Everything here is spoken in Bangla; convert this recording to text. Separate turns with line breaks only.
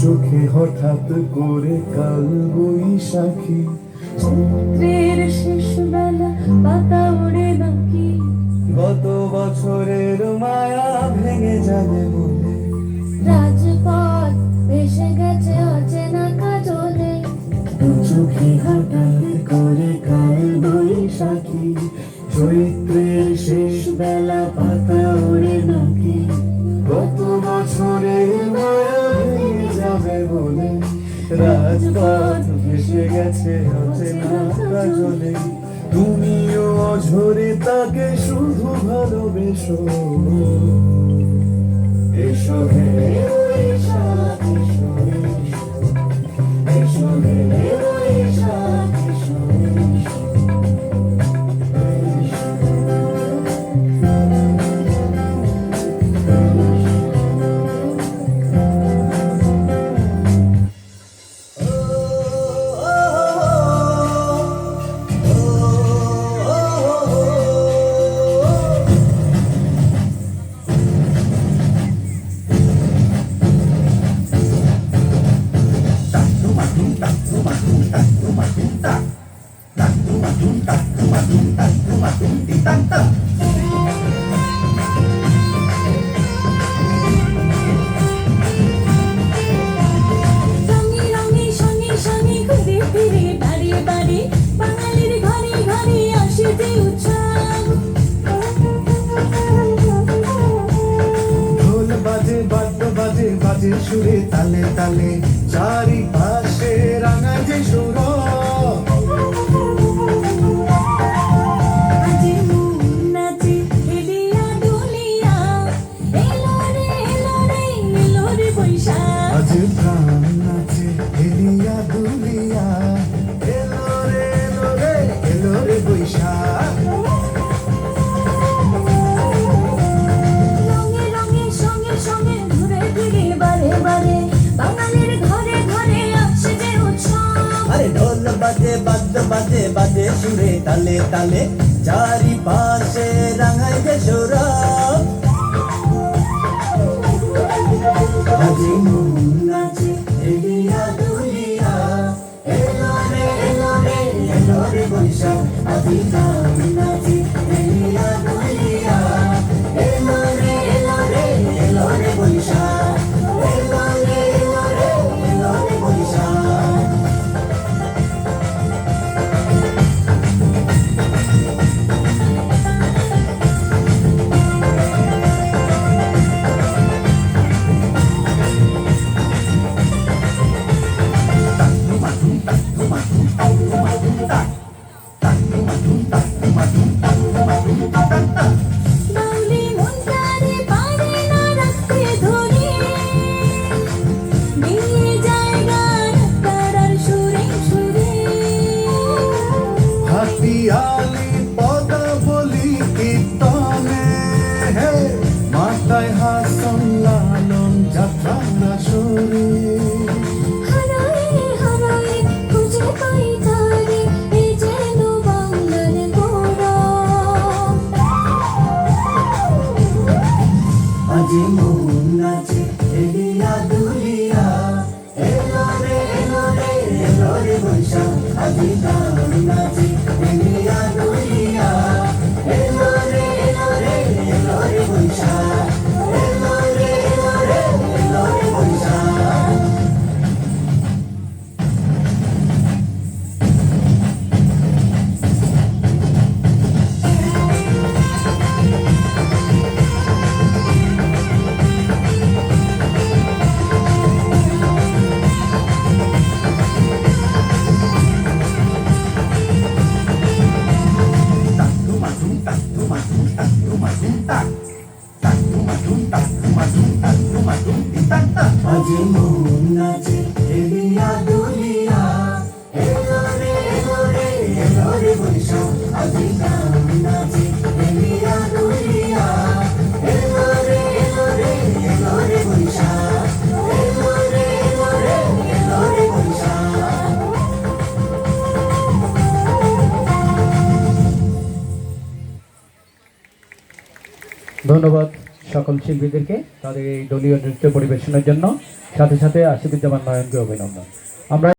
চোখে হঠাৎ করে কাল বৈশাখী,
চৈত্রের শেষ বেলা পাতা ওড়ে নাকি,
গত বছরের মায়া ভেঙে যাবে বলে,
রাজপথ ভেসে গেছে অচেনা কাজলে,
দু চোখে হঠাৎ করে কাল বৈশাখী, চৈত্রের শেষ বেলা পাতা ওড়ে নাকি, গত বছরের মায়া ভেঙে যাবে বলে, রাজপথ ভেসে গেছে অচেনা কাজলে, তুমিও অঝরে তাকে শুধু ভালোবেসো, এসো হে বৈশাখ, এসো, এসো হে বৈশাখ, এসো,
রঙে রঙে সঙ্গে সঙ্গে ঘুরে ফিরে বাড়ি বাড়ি, বাঙালির ঘরে ঘরে আসে যে উৎসব।
ঢোল বাজে বাদ্য বাজে বাজে সুরে তালে তালে, চারিপাশে রাঙায় যে সৌরভ,
আজে মন নাচে এলিয়া দুলিয়া, এলো রে এলো রে এলো রে বৈশাখ।
আজ প্রাণ আছে এলিয়া দুলিয়া, এলো রে এলো রে এলো রে বৈশাখ,
রঙে রঙে সঙ্গে সঙ্গে ঘুরে ফিরে বারে বারে, বাঙালির ঘরে ঘরে আসে যে উৎসব।
আরে ঢোল বাজে বাদ্য বাজে বাজে সুরে তালে তালে, চারিপাশে রাঙায় যে সৌরভ।
আজি মন নাচে এলিয়া দুলিয়া, এলো রে এলো রে এলো রে বৈশাখ, আজি প্রাণ নাচে এলিয়া দুলিয়া, এলো রে এলো রে এলো রে বৈশাখ, এলো রে এলো রে এলো রে বৈশাখ।
বাউলি মনটারে পারে না রাখতে ধরে, নিয়ে যায় গান তারার সুরে সুরে।
হাতিয়ালি পদা বলি কীর্তনে, হে মাথায় হাসন লালন যাত্রা সরে,
হারায়ে হারায়ে খুঁজে পাই তারে, এ যেন বাংলার গৌরব।
আজি মন নাচে এলিয়া দুলিয়া, এলো রে এলো রে এলো রে বৈশাখ, আজি প্রাণ নাচে এলিয়া দুলিয়া, এলো রে এলো রে এলো রে বৈশাখ, এলো রে এলো রে এলো রে বৈশাখ। আজি মন নাচে এলিয়া দুলিয়া, এলো রে এলো রে এলো রে বৈশাখ, আজি প্রাণ নাচে এলিয়া দুলিয়া, এলো রে এলো রে এলো রে বৈশাখ, এলো রে এলো রে এলো রে বৈশাখ। ধন্যবাদ
সকল শিল্পীদেরকে তাদের এই দলীয় নৃত্য পরিবেশনের জন্য, সাথে সাথে আশিকুজ্জামান নয়নকে অভিনন্দন। আমরা